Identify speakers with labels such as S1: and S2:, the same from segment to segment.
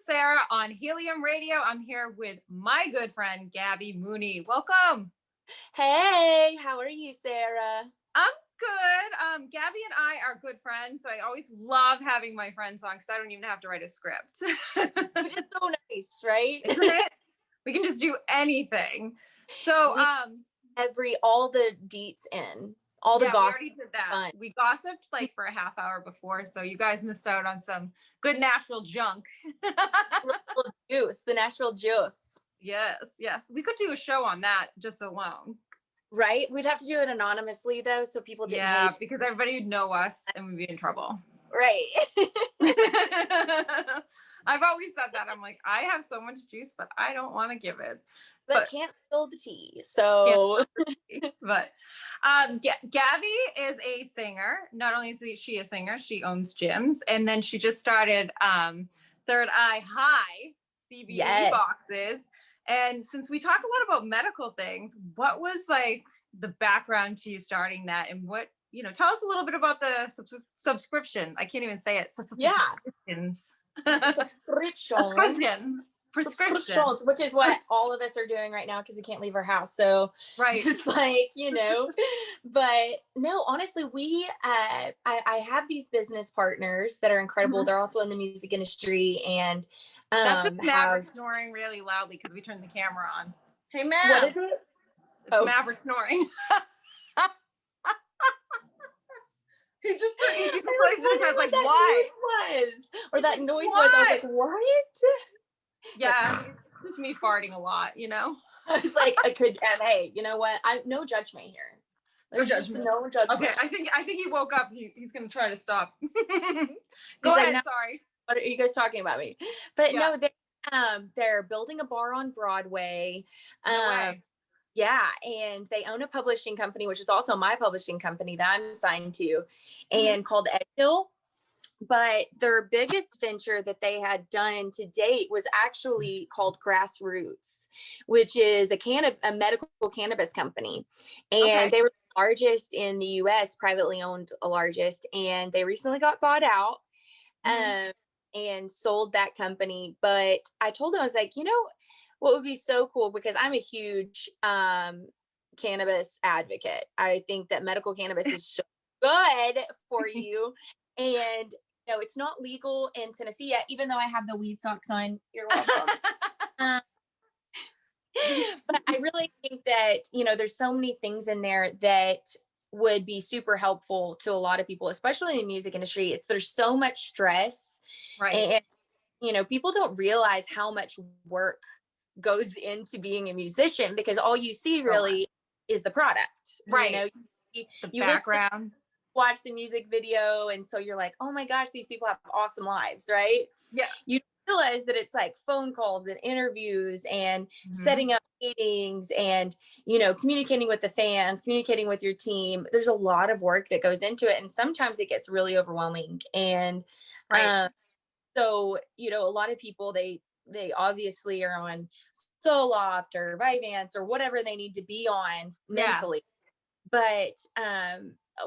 S1: Sarah on Helium Radio. I'm here with my good friend, Gabby Mooney. Welcome.
S2: Hey, how are you, Sarah?
S1: I'm good. Gabby and I are good friends, so I always love having my friends on because I don't even have to write a script.
S2: Which is so nice, right?
S1: Isn't it? We can just do anything. So,
S2: all the deets in, all the
S1: we
S2: gossip.
S1: already did that.
S2: Fun.
S1: We gossiped like for a half hour before, so you guys missed out on some good Nashville junk.
S2: Juice, the Nashville juice.
S1: Yes. We could do a show on that just alone.
S2: Right? We'd have to do it anonymously though, so people didn't hate.
S1: Because everybody would know us and we'd be in trouble.
S2: Right.
S1: I've always said that. I'm like, I have so much juice, but I don't want to give it.
S2: But can't spill the tea. So
S1: but Gabby is a singer. Not only is she a singer, she owns gyms, and then she just started Third Eye High CBD boxes. And since we talk a lot about medical things, what was like the background to you starting that, and what, tell us a little bit about the subscription. I can't even say it.
S2: Prescriptions, which is what all of us are doing right now because we can't leave our house. So just like, but no, honestly, I have these business partners that are incredible. Mm-hmm. They're also in the music industry, and
S1: that's just Maverick snoring really loudly because we turned the camera on. Hey, Mav.
S2: What is it?
S1: It's Maverick snoring. He just like, why?
S2: Or that noise was. I was like, what?
S1: Yeah, it's just me farting a lot,
S2: I was like, I could. Hey, you know what? No judgment here. There's just no judgment.
S1: Okay, I think he woke up. He's gonna try to stop. Go ahead. Sorry.
S2: What are you guys talking about me? But no, they're building a bar on Broadway.
S1: No way.
S2: Yeah, and they own a publishing company, which is also my publishing company that I'm signed to, and called Edhill. But their biggest venture that they had done to date was actually called Grassroots, which is a medical cannabis company. And they were the largest in the US, privately owned largest. And they recently got bought out and sold that company. But I told them, I was like, what would be so cool, because I'm a huge cannabis advocate. I think that medical cannabis is so good for you. And it's not legal in Tennessee yet, even though I have the weed socks on. You're welcome. But I really think that, there's so many things in there that would be super helpful to a lot of people, especially in the music industry. There's so much stress.
S1: Right.
S2: And, people don't realize how much work goes into being a musician, because all you see really is the product.
S1: Right.
S2: You
S1: background.
S2: Watch the music video, and so you're like, oh my gosh, these people have awesome lives, right?
S1: Yeah.
S2: You realize that it's like phone calls and interviews and setting up meetings and communicating with the fans, communicating with your team. There's a lot of work that goes into it, and sometimes it gets really overwhelming. And so a lot of people, they obviously are on Zoloft or Vyvanse or whatever they need to be on mentally. But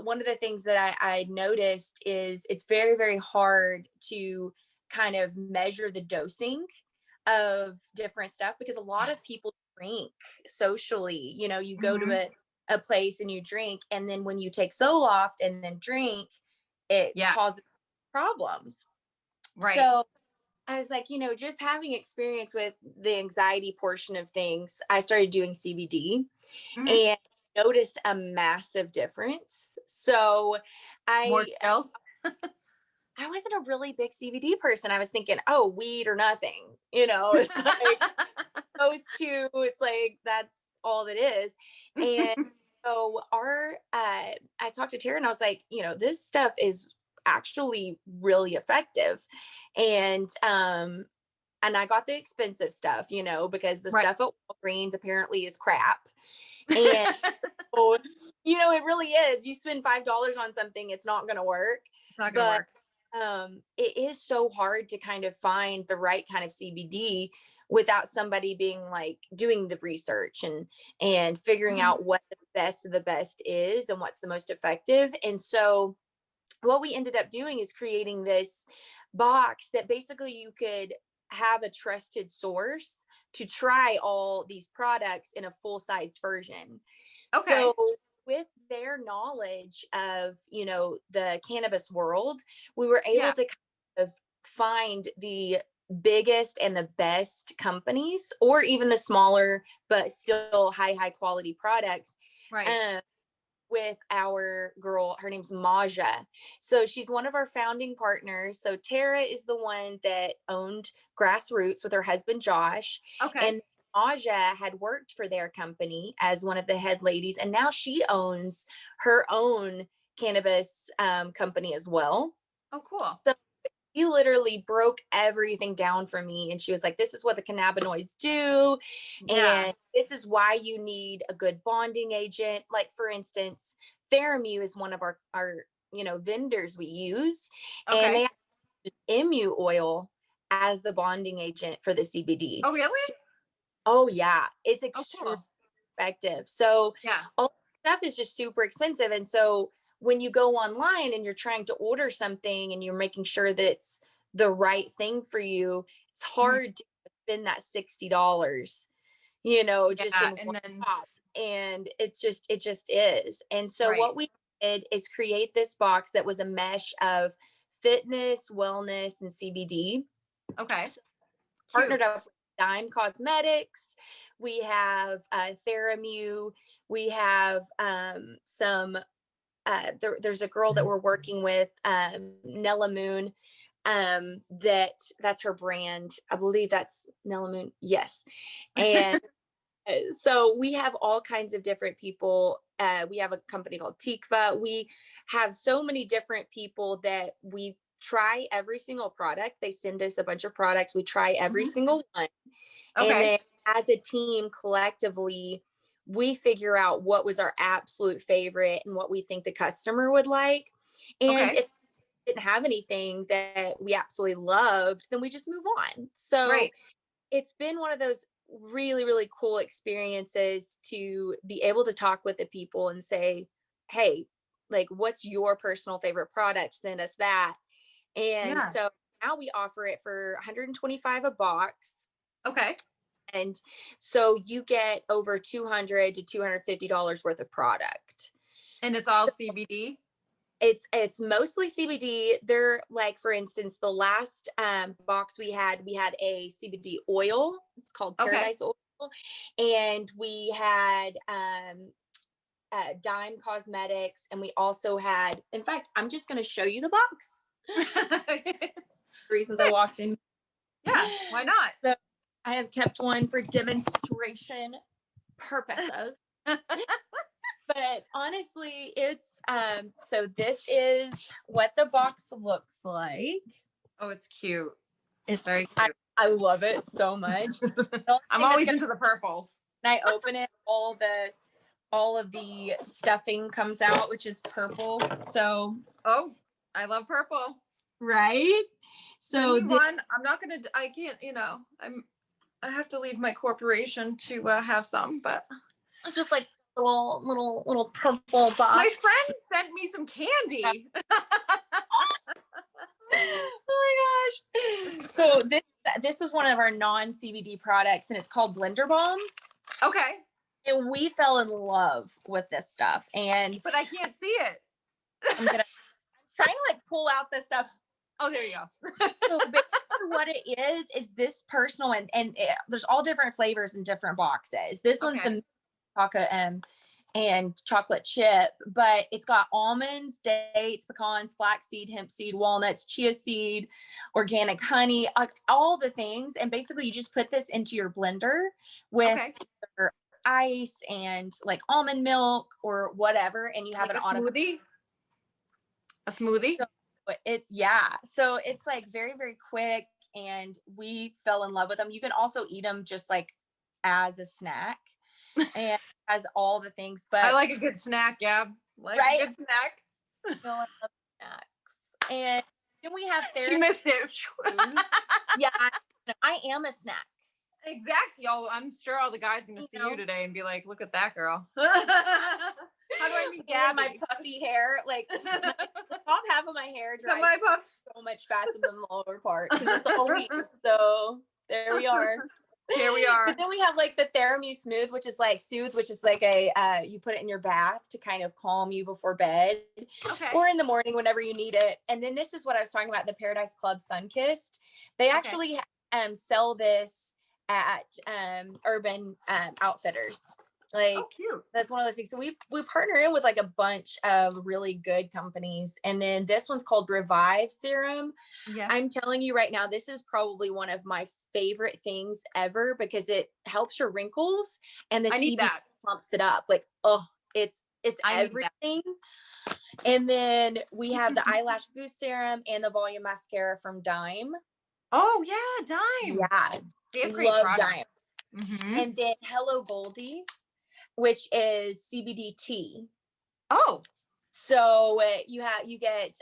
S2: one of the things that I noticed is it's very, very hard to kind of measure the dosing of different stuff, because a lot of people drink socially. You go to a place and you drink, and then when you take Zoloft and then drink, it causes problems.
S1: Right.
S2: So I was like, just having experience with the anxiety portion of things, I started doing CBD and noticed a massive difference. So I wasn't a really big CBD person. I was thinking, oh, weed or nothing, it's like those two, it's like, that's all that is. And so I talked to Tara and I was like, this stuff is actually really effective. And I got the expensive stuff, because the stuff at Walgreens apparently is crap. And so, it really is. You spend $5 on something, it's not going to work.
S1: It's not going to work.
S2: It is so hard to kind of find the right kind of CBD without somebody being like doing the research and figuring out what the best of the best is and what's the most effective. And so what we ended up doing is creating this box that basically you could have a trusted source to try all these products in a full-sized version.
S1: Okay.
S2: So with their knowledge of, you know, the cannabis world, we were able to kind of find the biggest and the best companies, or even the smaller but still high quality products.
S1: Right.
S2: With our girl, her name's Maja. So she's one of our founding partners. So Tara is the one that owned Grassroots with her husband Josh.
S1: Okay.
S2: And Maja had worked for their company as one of the head ladies, and now she owns her own cannabis company as well.
S1: Oh, cool.
S2: So he literally broke everything down for me, and she was like, this is what the cannabinoids do, and this is why you need a good bonding agent. Like, for instance, Theramu is one of our you know, vendors we use, and they use emu oil as the bonding agent for the CBD.
S1: Oh, really?
S2: Oh yeah, it's extremely effective. So all stuff is just super expensive, and so when you go online and you're trying to order something and you're making sure that it's the right thing for you, it's hard to spend that $60, you know, just in one shop. And it just is. And so what we did is create this box that was a mesh of fitness, wellness, and CBD.
S1: Okay.
S2: So partnered up with Dime Cosmetics. We have Theramu. We have some there's a girl that we're working with, Nella Moon. That's her brand. I believe that's Nella Moon. Yes. And so we have all kinds of different people. We have a company called Tikva. We have so many different people that we try every single product. They send us a bunch of products. We try every single one. And then as a team, collectively, we figure out what was our absolute favorite and what we think the customer would like. And if we didn't have anything that we absolutely loved, then we just move on. So it's been one of those really, really cool experiences to be able to talk with the people and say, hey, like, what's your personal favorite product? Send us that. And so now we offer it for $125 a box.
S1: Okay.
S2: And so you get over $200 to $250 worth of product.
S1: And it's all CBD?
S2: It's mostly CBD. They're like, for instance, the last box we had a CBD oil. It's called Paradise Oil. And we had Dime Cosmetics. And we also had, in fact, I'm just going to show you the box. Reasons I walked in.
S1: Yeah, why not?
S2: So I have kept one for demonstration purposes. But honestly, it's so this is what the box looks like.
S1: Oh, it's cute.
S2: It's very cute. I love it so much.
S1: I'm always into the purples.
S2: And I open it, all of the stuffing comes out, which is purple. So
S1: I love purple.
S2: Right? So
S1: I'm not gonna, I can't, you know, I have to leave my corporation to have some, but
S2: just like little purple box.
S1: My friend sent me some candy.
S2: Oh my gosh. So this is one of our non-CBD products, and it's called Blender Bombs.
S1: Okay. And
S2: we fell in love with this stuff.
S1: But I can't see it.
S2: I'm trying to like pull out this stuff.
S1: Oh, there you go.
S2: So basically what it is this personal, and there's all different flavors in different boxes. This one's the chocolate and chocolate chip, but it's got almonds, dates, pecans, flaxseed, hemp seed, walnuts, chia seed, organic honey, like all the things. And basically you just put this into your blender with your ice and like almond milk or whatever, and you have
S1: like
S2: an
S1: smoothie. A smoothie.
S2: So it's like very, very quick, and we fell in love with them. You can also eat them just like as a snack, and has all the things. But
S1: I like a good snack, Gab. A good snack.
S2: I love snacks. And then we have therapy.
S1: She missed it.
S2: Yeah, I am a snack.
S1: Exactly. Y'all, I'm sure all the guys are gonna see you today and be like, "Look at that girl." How do I meet Gabby?
S2: My puffy hair, like top half of my hair dries
S1: my puff.
S2: so much faster than the lower part because it's all week. So there we are.
S1: Here we are.
S2: But then we have like the Theramu Smooth, which is like Soothe, which is like a you put it in your bath to kind of calm you before bed, or in the morning whenever you need it. And then this is what I was talking about, the Paradise Club Sunkissed. They actually sell this at Urban Outfitters. Like,
S1: cute.
S2: That's one of those things. So we partner in with like a bunch of really good companies. And then this one's called Revive Serum. Yeah. I'm telling you right now, this is probably one of my favorite things ever because it helps your wrinkles and the CBD pumps it up. Like, it's everything. And then we have the Eyelash Boost Serum and the Volume Mascara from Dime.
S1: Oh yeah, Dime.
S2: Yeah.
S1: They have great
S2: Love
S1: products.
S2: Dime. Mm-hmm. And then Hello Goldie, which is CBD tea.
S1: Oh,
S2: so you get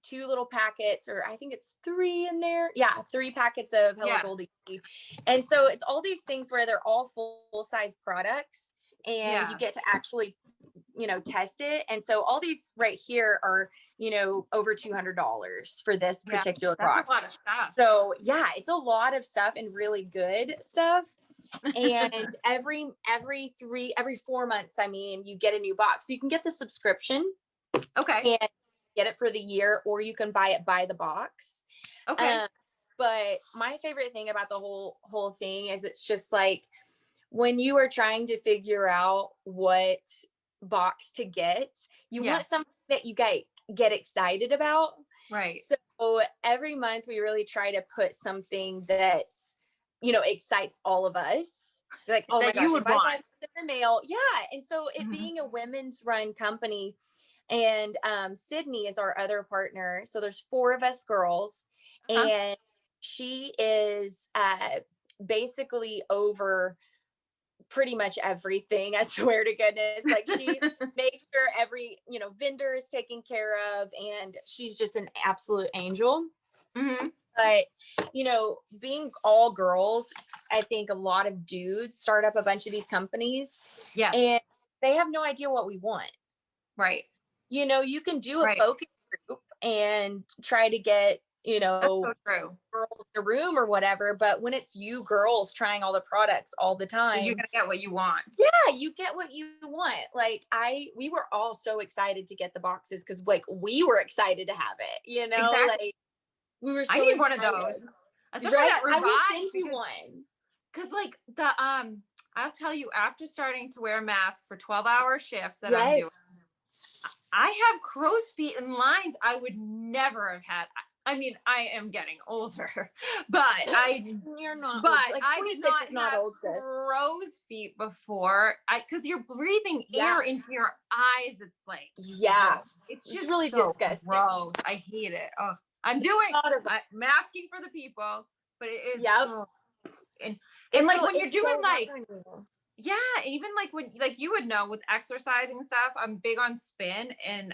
S2: 2 little packets, or I think it's 3 in there. Yeah, 3 packets of Hello Goldie tea. And so it's all these things where they're all full size products, and you get to actually, test it. And so all these right here are, over $200 for this particular box.
S1: That's a lot of stuff.
S2: So yeah, it's a lot of stuff and really good stuff. And every 4 months, you get a new box. So you can get the subscription.
S1: Okay.
S2: And get it for the year, or you can buy it by the box.
S1: Okay.
S2: But my favorite thing about the whole thing is it's just like when you are trying to figure out what box to get, you want something that you get excited about.
S1: Right.
S2: So every month we really try to put something that's, excites all of us. Like, oh my gosh,
S1: you would want
S2: in the mail. Yeah. And so it being a women's run company, and Sydney is our other partner. So there's 4 of us girls, and she is basically over pretty much everything. I swear to goodness. Like, she makes sure every, vendor is taken care of, and she's just an absolute angel. Mm-hmm. But, being all girls, I think a lot of dudes start up a bunch of these companies. Yeah. And they have no idea what we want.
S1: Right.
S2: You can do a focus group and try to get,
S1: girls
S2: in a room or whatever. But when it's you girls trying all the products all the time,
S1: you're going to get what you want.
S2: Yeah, you get what you want. Like we were all so excited to get the boxes because like we were excited to have it,
S1: Exactly.
S2: like we were so
S1: I need
S2: excited.
S1: one of those. Especially that Revive,
S2: I will send you one.
S1: Because like I'll tell you, after starting to wear a mask for 12-hour shifts that I'm doing, I have crow's feet and lines I would never have had. I mean, I am getting older, but
S2: you're not.
S1: But
S2: like,
S1: I did not have not old, sis. Crow's feet before. Because you're breathing air into your eyes. It's like it's just
S2: really
S1: so
S2: disgusting.
S1: Gross. I hate it. Oh, I'm masking for the people, but it is. So, and like when you're doing like. Yeah, even like when like you would know with exercising and stuff, I'm big on spin. And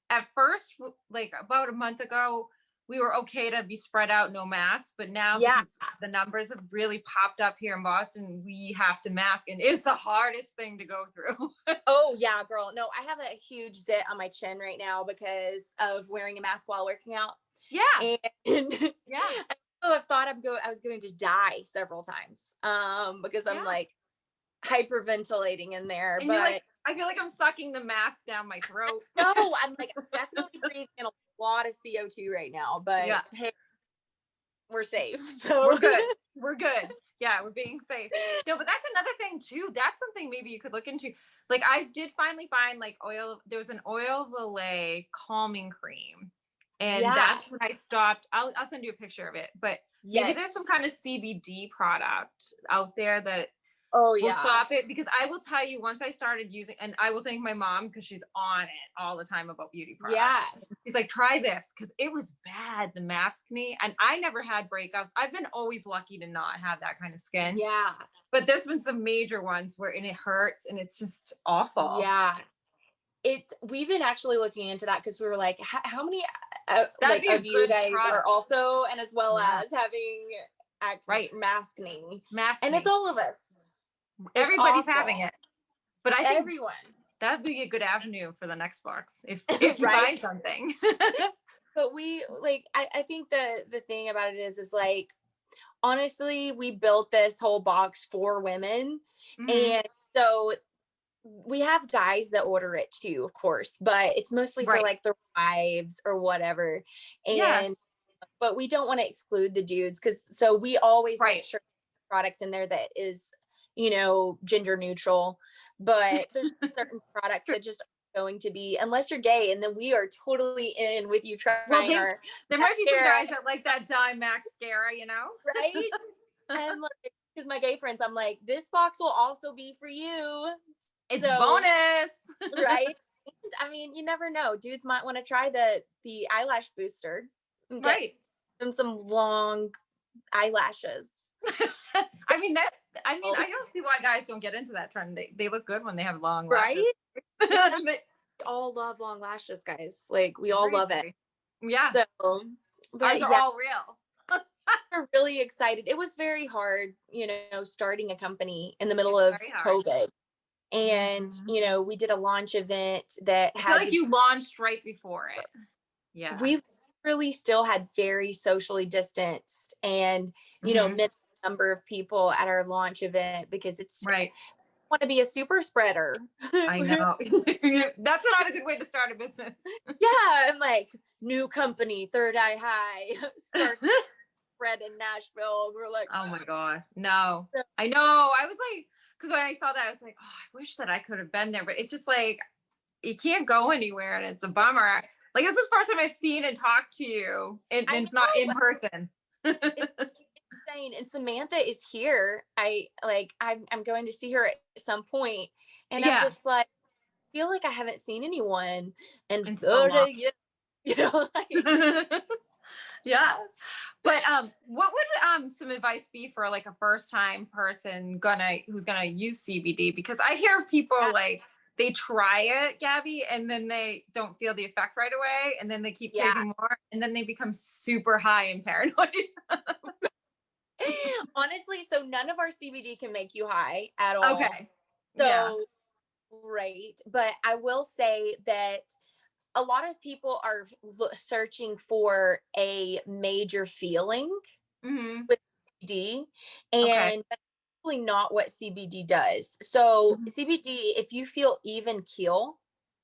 S1: at first, like about a month ago, we were okay to be spread out, no mask. But now because the numbers have really popped up here in Boston, we have to mask, and it's the hardest thing to go through.
S2: Oh yeah, girl. No, I have a huge zit on my chin right now because of wearing a mask while working out.
S1: Yeah.
S2: And I've thought I was going to die several times because I'm like hyperventilating in there.
S1: And
S2: but
S1: like, I feel like I'm sucking the mask down my throat.
S2: No, I'm like definitely breathing in a lot of CO2 right now, but hey, we're safe. So
S1: we're good. We're good. Yeah, we're being safe. No, but that's another thing too. That's something maybe you could look into. Like I did finally find like there was an oil Valet calming cream. And that's when I stopped. I'll send you a picture of it. But maybe there's some kind of CBD product out there that will stop it. Because I will tell you, once I started using, and I will thank my mom because she's on it all the time about beauty products. Yeah. She's like, try this, because it was bad, the maskne. And I never had breakouts. I've been always lucky to not have that kind of skin.
S2: Yeah.
S1: But there's been some major ones where it hurts and it's just awful.
S2: Yeah. We've been actually looking into that because we were like, how many of you guys are also, and as well as having maskne, and it's all of us.
S1: Everybody's having it, but I think
S2: everyone.
S1: that'd be a good avenue for the next box if you
S2: Right?
S1: find something.
S2: But we like, I think the thing about it is like, honestly, we built this whole box for women.
S1: Hmm.
S2: And so we have guys that order it too, of course, but it's mostly for
S1: Right.
S2: like the wives or whatever.
S1: Yeah.
S2: And but we don't want to exclude the dudes, because so we always make
S1: Right.
S2: sure products in there that is, gender neutral. But there's certain products that just aren't going to be, unless you're gay, and then we are totally in with you
S1: Well,
S2: trying our
S1: there might be some
S2: mascara,
S1: guys that like that dye mascara,
S2: right? I'm like, because my gay friends, I'm like, this box will also be for you.
S1: It's
S2: So,
S1: bonus.
S2: right. And, I mean, you never know. Dudes might want to try the eyelash booster and get
S1: Right.
S2: them some long eyelashes.
S1: I mean that. I mean,
S2: Oh,
S1: I don't see why guys don't get into that trend. They look good when they have long lashes.
S2: right? Exactly.
S1: They-
S2: We all love long lashes, guys. Like, we all love it.
S1: Seriously. Yeah,
S2: So,
S1: ours
S2: but
S1: are
S2: yeah,
S1: all real.
S2: we're really excited. It was very hard, starting a company in the middle
S1: It's
S2: of
S1: very hard.
S2: COVID. And,
S1: Mhm.
S2: we did a launch event that
S1: I feel
S2: had
S1: like
S2: to,
S1: you launched right before it. Yeah.
S2: we really still had very socially distanced and,
S1: Hmm.
S2: minimal number of people at our launch event, because it's
S1: Right.
S2: want to be a super spreader.
S1: I know. That's not a good way to start a business.
S2: Yeah, I'm like, new company, Third Eye High, starts spread in Nashville. We're like,
S1: Oh my God. No, I know. I was like, because when I saw that, I was like, oh, I wish that I could have been there. But it's just like, you can't go anywhere and it's a bummer. Like, this is the first time I've seen and talked to you, and
S2: I
S1: it's not in
S2: know,
S1: person.
S2: it's insane. And Samantha is here. I'm going to see her at some point, and I'm
S1: Yeah.
S2: just like, feel like I haven't seen anyone in
S1: In so long.
S2: 30 years. Like,
S1: Yeah. But what would some advice be for like a first time person who's gonna use CBD? Because I hear of people
S2: yeah,
S1: like they try it, Gabby, and then they don't feel the effect right away, and then they keep
S2: yeah.
S1: taking more, and then they become super high and paranoid.
S2: Honestly, so none of our CBD can make you high at all.
S1: Okay. Yeah.
S2: So great. But I will say that a lot of people are searching for a major feeling
S1: Hmm.
S2: with CBD,
S1: Okay.
S2: and that's really not what CBD does. So
S1: Mhm.
S2: CBD, if you feel even keel,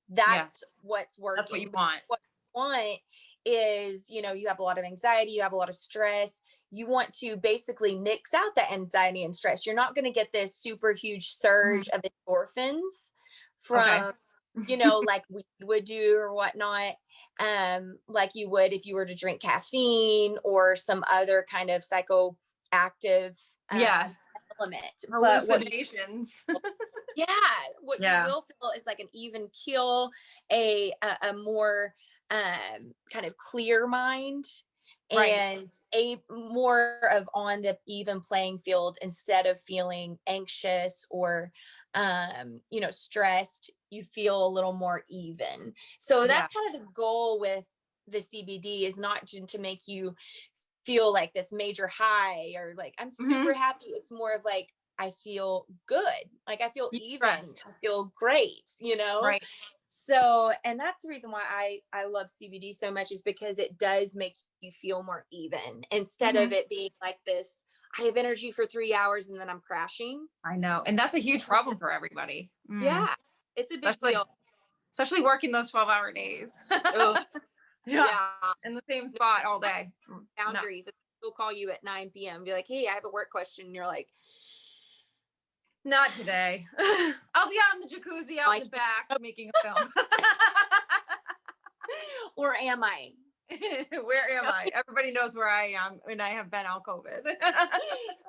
S1: Yeah.
S2: that's what's
S1: That's what
S2: working.
S1: you want.
S2: What you want is, you have a lot of anxiety, you have a lot of stress. You want to basically nix out that anxiety and stress. You're not going to get this super huge
S1: Mhm.
S2: surge of endorphins
S1: Okay.
S2: from, like weed would do or whatnot, like you would if you were to drink caffeine or some other kind of psychoactive
S1: Yeah.
S2: element. But
S1: Hallucinations.
S2: yeah, what you
S1: Yeah.
S2: will feel is like an even keel, a more kind of clear mind,
S1: Right.
S2: and a more of on the even playing field, instead of feeling anxious or stressed. You feel a little more even. So
S1: Yeah.
S2: that's kind of the goal with the CBD, is not to make you feel like this major high or like I'm super
S1: Hmm.
S2: happy. It's more of like, I feel good. Like, I feel
S1: You
S2: even.
S1: trust.
S2: I feel great.
S1: Right.
S2: So, and that's the reason why I love CBD so much, is because it does make you feel more even, instead of
S1: Hmm.
S2: it being like this, I have energy for 3 hours and then I'm crashing.
S1: I know. And that's a huge problem for everybody.
S2: Yeah, it's a big
S1: Especially
S2: deal.
S1: especially working those 12-hour days.
S2: Oh,
S1: Yeah.
S2: yeah.
S1: In the same spot all day. No.
S2: Boundaries. They'll call you at 9 p.m. Be like, hey, I have a work question. And you're like,
S1: Not today. I'll be out in the jacuzzi out in the back making a film.
S2: or am I?
S1: Where am I? Everybody knows where I am, and I have been out COVID.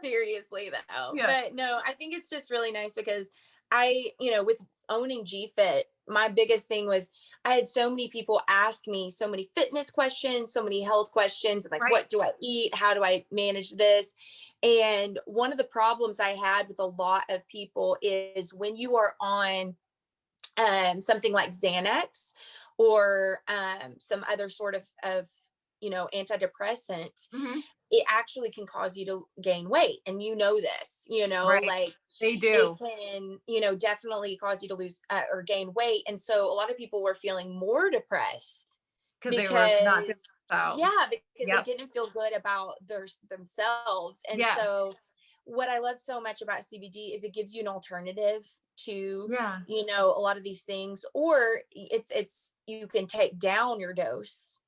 S2: Seriously though.
S1: Yeah.
S2: But no, I think it's just really nice, because with owning GFit, my biggest thing was I had so many people ask me so many fitness questions, so many health questions, like,
S1: Right.
S2: what do I eat? How do I manage this? And one of the problems I had with a lot of people is, when you are on something like Xanax or some other sort of antidepressant,
S1: Hmm.
S2: it actually can cause you to gain weight. And this,
S1: Right.
S2: like
S1: They do.
S2: It can, definitely cause you to lose or gain weight. And so a lot of people were feeling more depressed
S1: They were not
S2: because
S1: themselves.
S2: because they didn't feel good about themselves. And
S1: Yeah.
S2: so what I love so much about CBD is it gives you an alternative to, a lot of these things, or it's you can take down your dose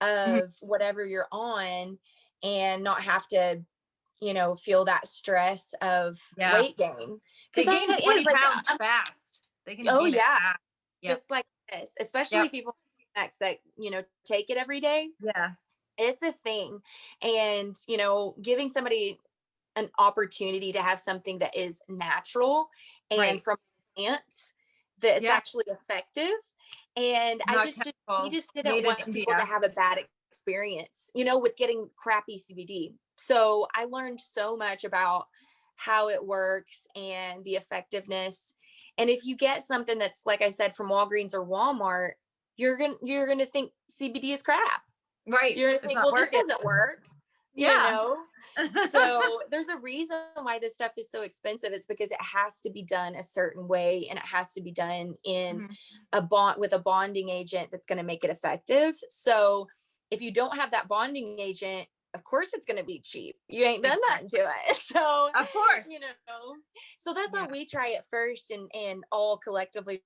S2: of whatever you're on and not have to, feel that stress of weight gain.
S1: They
S2: Because
S1: gain
S2: that
S1: 20
S2: is like,
S1: pounds fast. They can
S2: oh
S1: gain it
S2: yeah,
S1: fast. Yep.
S2: just like this, especially people that, take it every day.
S1: Yeah.
S2: It's a thing. And, giving somebody an opportunity to have something that is natural and from plants that's actually effective. And we just didn't want people to have a bad experience, with getting crappy CBD. So I learned so much about how it works and the effectiveness. And if you get something that's, like I said, from Walgreens or Walmart, you're gonna think CBD is crap.
S1: Right.
S2: You're gonna think, well, this doesn't work. So there's a reason why this stuff is so expensive. It's because it has to be done a certain way, and it has to be done in a bonding agent that's going to make it effective. So if you don't have that bonding agent, of course it's going to be cheap. You ain't done nothing to it. So
S1: of course,
S2: so that's how we try it first, and all collectively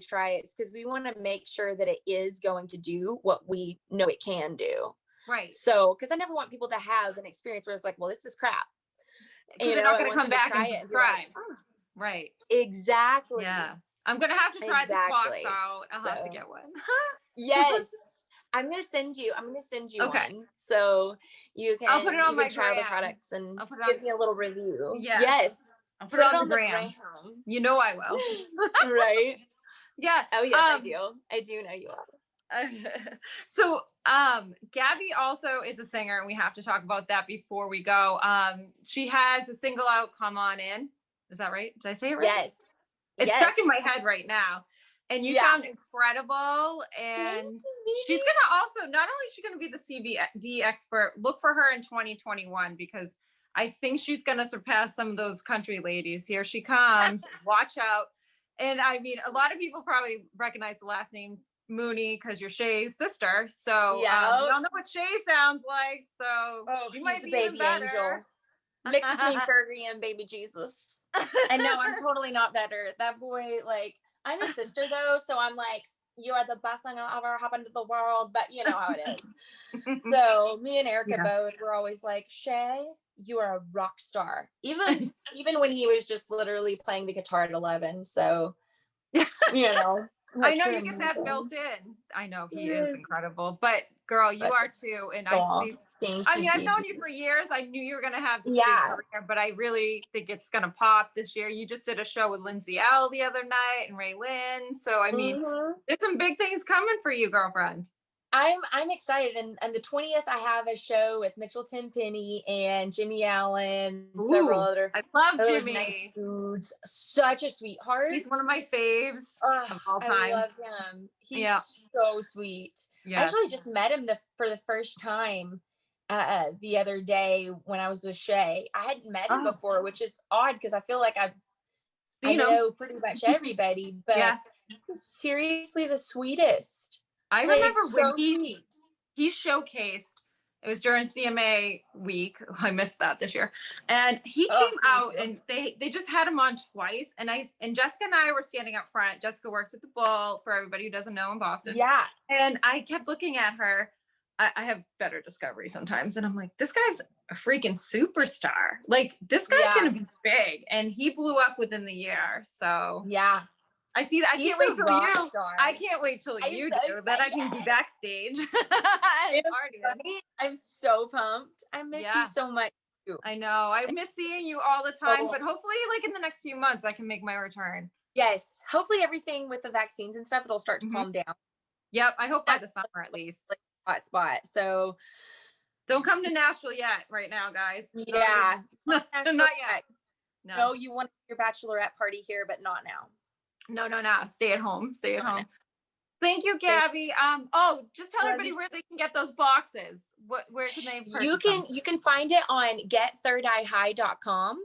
S2: try it, because we want to make sure that it is going to do what we know it can do.
S1: Right.
S2: So, because I never want people to have an experience where it's like, well, this is crap.
S1: They're not going to come back and subscribe. Like, oh. Right.
S2: Exactly.
S1: Yeah. I'm going to have to try this box out. I'll have to get one.
S2: Yes. I'm going to send you one. So you can,
S1: I'll put it on my
S2: try the products and give me a little review. Yes.
S1: I'll put it on the gram. You know I will.
S2: Right.
S1: Yeah.
S2: Oh yes, I do. I do know you are.
S1: So Gabby also is a singer, and we have to talk about that before we go. She has a single out, Come On In. Is that right? Did I say it right?
S2: Yes.
S1: It's stuck in my head right now. And you sound incredible. And she's gonna also, not only is she gonna be the CBD expert, look for her in 2021, because I think she's gonna surpass some of those country ladies. Here she comes. Watch out. And I mean, a lot of people probably recognize the last name Mooney because you're Shay's sister. So we all know what Shay sounds like. So she might be baby angel.
S2: Mixed between Fergie and baby Jesus. And no, I'm totally not better. That boy, like, I'm his sister though, so I'm like, you are the best thing that'll ever happen to the world, but you know how it is. So me and Erica both were always like, Shay, you are a rock star. Even when he was just literally playing the guitar at 11. So
S1: I know you get that built in. I know he is incredible, but girl, you are too. And I've known you for years. I knew you were going to have this big career, but I really think it's going to pop this year. You just did a show with Lindsay L the other night and Ray Lynn. So, I mean, there's some big things coming for you, girlfriend.
S2: I'm excited. And the 20th, I have a show with Mitchell Tenpenny and Jimmy Allen, several other.
S1: I love Jimmy.
S2: Nice dudes. Such a sweetheart.
S1: He's one of my faves of all time.
S2: I love him. He's so sweet. I actually just met him for the first time the other day when I was with Shay. I hadn't met him before, which is odd because I feel like I know pretty much everybody, but he's seriously the sweetest.
S1: I remember when he showcased, it was during CMA week. I missed that this year. And he came out and they just had him on twice. And Jessica and I were standing up front. Jessica works at the Bull, for everybody who doesn't know, in Boston.
S2: Yeah.
S1: And I kept looking at her. I have better discovery sometimes. And I'm like, this guy's a freaking superstar. Like, this guy's going to be big. And he blew up within the year. So
S2: yeah.
S1: I see that. I can't wait till you. I can't wait till you do that. I can be backstage.
S2: I'm so pumped. I miss you so much.
S1: I know. I miss seeing you all the time, but hopefully, like in the next few months, I can make my return.
S2: Yes. Hopefully, everything with the vaccines and stuff, it'll start to calm down.
S1: Yep. I hope by the summer at least.
S2: Like hot spot. So
S1: don't come to Nashville yet, right now, guys.
S2: Yeah.
S1: Not yet.
S2: No, you want your bachelorette party here, but not now.
S1: No. Stay at home. Thank you, Gabby. Just tell everybody where they can get those boxes. Where can they purchase them?
S2: You can find it on getthirdeyehigh.com.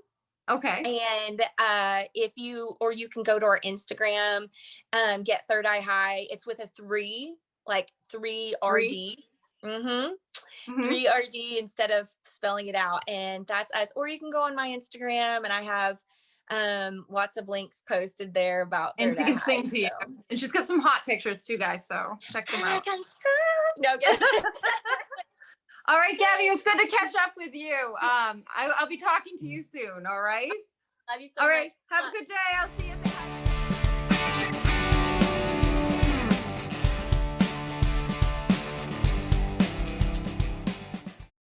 S1: Okay.
S2: And if you, or you can go to our Instagram, get Third Eye High. It's with a three, like 3RD. Mm-hmm.
S1: Mm-hmm.
S2: 3RD instead of spelling it out. And that's us. Or you can go on my Instagram, and I have lots of links posted there about
S1: And
S2: Third
S1: she
S2: Eye
S1: can
S2: High.
S1: sing to you.
S2: So.
S1: And she's got some hot pictures too, guys. So check them out.
S2: No, good.
S1: All right, Gabby, it was good to catch up with you. I'll be talking to you soon. All right.
S2: Love you so
S1: All
S2: much.
S1: right. Have a good day. I'll see you.